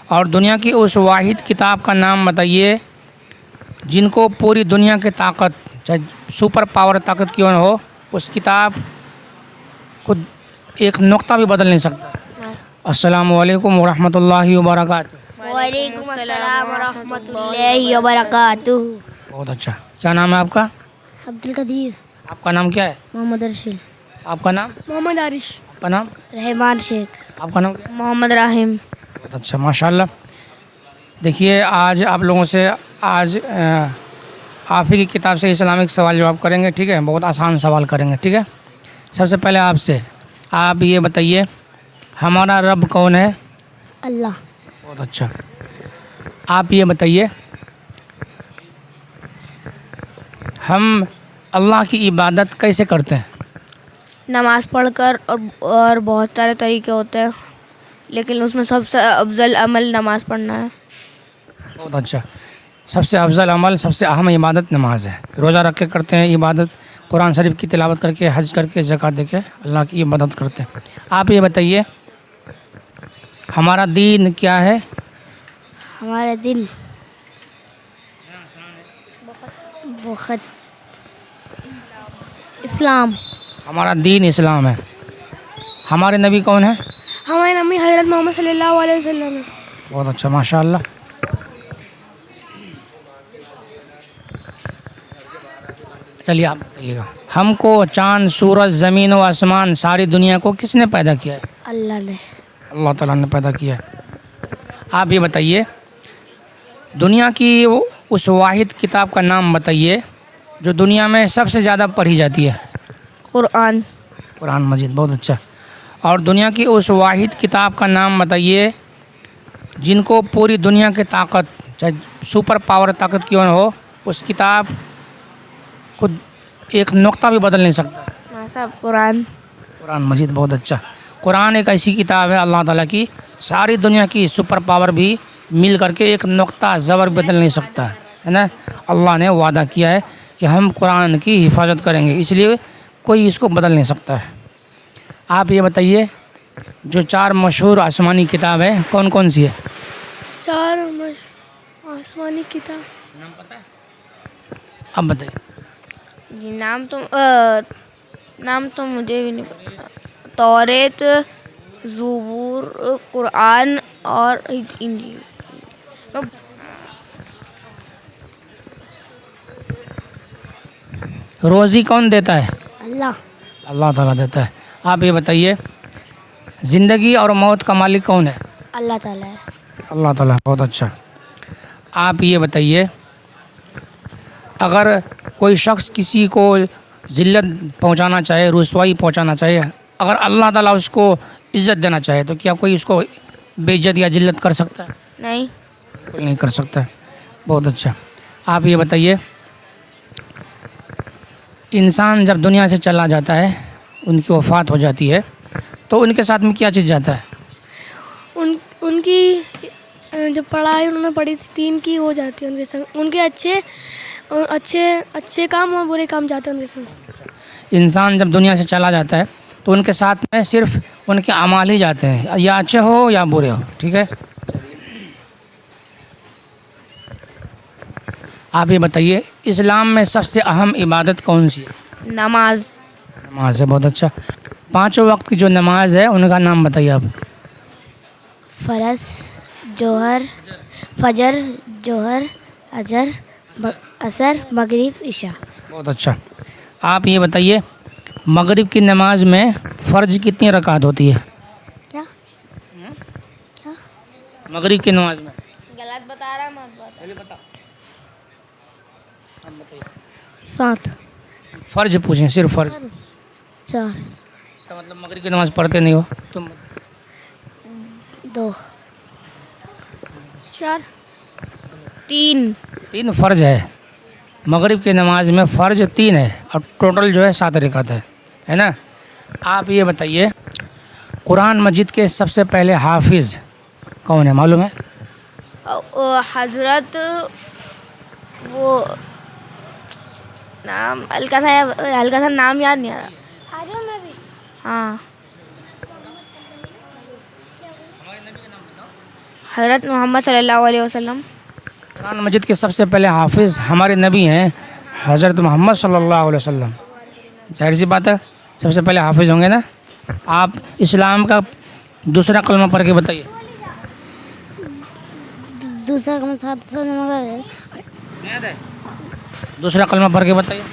और दुनिया की उस वाहिद किताब का नाम बताइए जिनको पूरी दुनिया की ताकत, चाहे सुपर पावर ताकत क्यों न हो, उस किताब को एक नुक्ता भी बदल नहीं सकता। अस्सलामु अलैकुम वरहमतुल्लाहि वबरकातुहू। वालेकुम अस्सलाम वरहमतुल्लाहि वबरकातुहू। बहुत अच्छा। क्या नाम है आपका? अब्दुल कदीर। आपका नाम क्या है? मोहम्मद अरशद। आपका नाम? मोहम्मद आरिश। आपका नाम? रहमान शेख। आपका नाम क्या है? मोहम्मद राहिम। बहुत अच्छा, माशाल्लाह। देखिए, आज आप लोगों से आप ही की किताब से इस्लामिक सवाल जवाब करेंगे, ठीक है? बहुत आसान सवाल करेंगे, ठीक है? सबसे पहले आपसे, आप ये बताइए हमारा रब कौन है? अल्लाह। बहुत अच्छा। आप ये बताइए हम अल्लाह की इबादत कैसे करते हैं? नमाज़ पढ़कर, और बहुत सारे तरीके होते हैं, लेकिन उसमें सबसे अफजल अमल नमाज़ पढ़ना है। बहुत अच्छा। सबसे अफजल अमल, सबसे अहम इबादत नमाज है। रोज़ा रख के करते हैं इबादत, कुरान शरीफ की तिलावत करके, हज करके, ज़कात दे के अल्लाह की इबादत करते हैं। आप ये बताइए हमारा दीन क्या है? हमारा दिन बहुत इस्लाम। हमारा दीन इस्लाम है। हमारे नबी कौन है? हमारे नबी हज़रत मोहम्मद सल्लल्लाहु अलैहि वसल्लम है। बहुत अच्छा, माशाअल्लाह। चलिए आप बताइएगा हमको चाँद, सूरज, ज़मीन व आसमान, सारी दुनिया को किसने पैदा किया है? अल्लाह ने। अल्लाह ताला ने पैदा किया है। आप ये बताइए दुनिया की उस वाहिद किताब का नाम बताइए जो दुनिया में सबसे ज़्यादा पढ़ी जाती है। कुरान। कुरान मजीद। बहुत अच्छा। और दुनिया की उस वाहिद किताब का नाम बताइए जिनको पूरी दुनिया की ताकत, चाहे सुपर पावर ताकत क्यों न हो, उस किताब को एक नुक्ता भी बदल नहीं सकता। सब कुरान। कुरान मजीद। बहुत अच्छा। कुरान एक ऐसी किताब है अल्लाह ताला की, सारी दुनिया की सुपर पावर भी मिल करके एक नुक्ता ज़बर बदल नहीं सकता है ना। अल्लाह ने वादा किया है कि हम कुरान की हिफाजत करेंगे, इसलिए कोई इसको बदल नहीं सकता है। आप ये बताइए जो 4 मशहूर आसमानी किताब है कौन कौन सी है? 4 आसमानी किताब नाम पता है? अब बताइए। जी, नाम तो मुझे भी नहीं पता। तौरेत, ज़बूर, कुरान और इंजील। रोज़ी कौन देता है? अल्लाह। अल्लाह ताला देता है। आप ये बताइए ज़िंदगी और मौत का मालिक कौन है? अल्लाह ताला है। अल्लाह ताला। बहुत अच्छा। आप ये बताइए अगर कोई शख्स किसी को ज़िल्लत पहुंचाना चाहे, रुसवाई पहुंचाना चाहे, अगर अल्लाह ताला उसको इज़्ज़त देना चाहे तो क्या कोई उसको बेइज्जत या जिल्लत कर सकता है? नहीं। बिल्कुल नहीं कर सकता है। बहुत अच्छा। आप ये बताइए इंसान जब दुनिया से चला जाता है, उनकी वफ़ात हो जाती है, तो उनके साथ में क्या चीज़ जाता है? उनकी जो पढ़ाई उन्होंने पढ़ी थी 3 की हो जाती है उनके संग। उनके अच्छे काम और बुरे काम जाते हैं उनके संग। इंसान जब दुनिया से चला जाता है तो उनके साथ में सिर्फ उनके अमाल ही जाते हैं, या अच्छे हो या बुरे हो, ठीक है? आप ये बताइए इस्लाम में सबसे अहम इबादत कौन सी है? नमाज। नमाज है। बहुत अच्छा। 5 वक्त की जो नमाज है उनका नाम बताइए आप। फ़रज़, जोहर, फजर, जोहर, अजर, असर, मगरिब, इशा। बहुत अच्छा। आप ये बताइए मगरिब की नमाज में फ़र्ज कितनी रकात होती है? क्या क्या मगरिब की नमाज में गलत बता रहा, मत बता। पहले बता। 7। फ़र्ज पूछें, सिर्फ फ़र्ज। 4। इसका मतलब मगरिब की नमाज पढ़ते नहीं हो तुम। 2। 4। 3। 3 फ़र्ज है मगरिब की नमाज में, फ़र्ज 3 है और टोटल जो है 7 रकात है ना। आप ये बताइए कुरान मजीद के सबसे पहले हाफिज़ कौन है, मालूम है? हजरत, वो नाम हल्का सा नाम याद नहीं आ रहा। हाँ, हज़रत मोहम्मद सल्लल्लाहु अलैहि वसल्लम। कुरान मजीद के सबसे पहले हाफिज़ हमारे नबी हैं हज़रत मोहम्मद सल्लल्लाहु अलैहि वसल्लम। जाहिर सी बात है सबसे पहले हाफिज़ होंगे ना। आप इस्लाम का दूसरा कलमा पढ़ के बताइए। दूसरा कलमा दूसरा कलमा पढ़ के बताइए।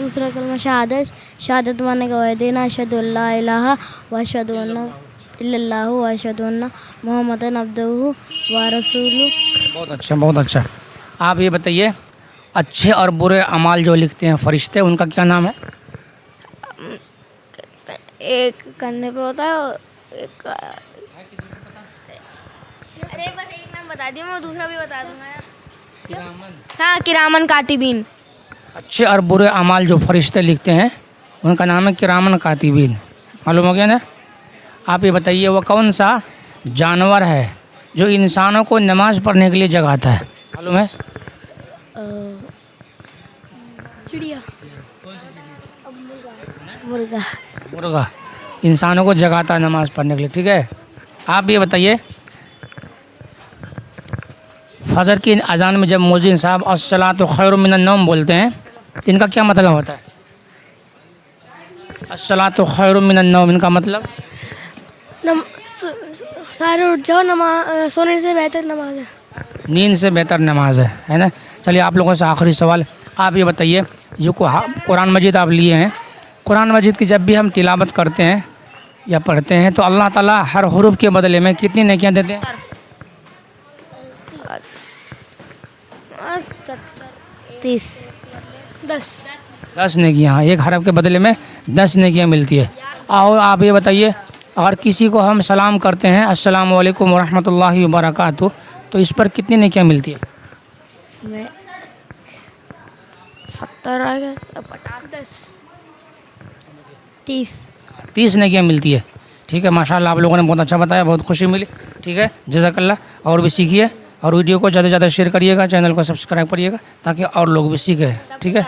दूसरा कलमा शहादत माने गवाही देना, अशहदु अल्ला इलाहा व अशहदु अन्ना इल्लल्लाहु व अशहदु अन्ना मुहम्मदन अब्दुहु व रसूलुहु। बहुत अच्छा। आप ये बताइए अच्छे और बुरे अमाल जो लिखते हैं फरिश्ते उनका क्या नाम है? एक कंधे पे होता है और एक अरे बस एक नाम बता दिया, मैं दूसरा भी बता दूंगा यार। हाँ, किरामन कातिबीन। अच्छे और बुरे अमाल जो फरिश्ते लिखते हैं उनका नाम है किरामन कातिबीन। मालूम हो गया ना। आप ये बताइए वो कौन सा जानवर है जो इंसानों को नमाज़ पढ़ने के लिए जगाता है? मालूम है? चिड़िया, मुर्गा। मुर्गा इंसानों को जगाता है नमाज़ पढ़ने के लिए। ठीक है। आप ये बताइए फजर की अजान में जब मुअज्जिन साहब अस्सलातु खैरुम मिनन नौम बोलते हैं इनका क्या मतलब होता है? अस्सलातु खैरुम मिनन नौम इनका मतलब सारे उठ जाओ, नमाज सोने से बेहतर नमाज है। नींद से बेहतर नमाज है ना। चलिए आप लोगों से आखिरी सवाल। आप ये बताइए जो कुरान मजीद आप लिए हैं, कुरान मजीद की जब भी हम तिलावत करते हैं या पढ़ते हैं तो अल्लाह ताला हर हुरूफ के बदले में कितनी नेकियां देते हैं? 10 नेकियां। एक हरफ के बदले में 10 नेकियां मिलती है। और आप ये बताइए अगर किसी को हम सलाम करते हैं अस्सलामु अलैकुम व रहमतुल्लाहि व बरकातुहू तो इस पर कितनी नेकियां मिलती है? इसमें 70 आएगा, 50, 30 नेकियां मिलती है। ठीक है। माशाल्लाह आप लोगों ने बहुत अच्छा बताया, बहुत खुशी मिली। ठीक है, जज़ाकल्लाह। और भी सीखिए और वीडियो को ज़्यादा से ज़्यादा शेयर करिएगा, चैनल को सब्सक्राइब करिएगा ताकि और लोग भी सीखें। ठीक है।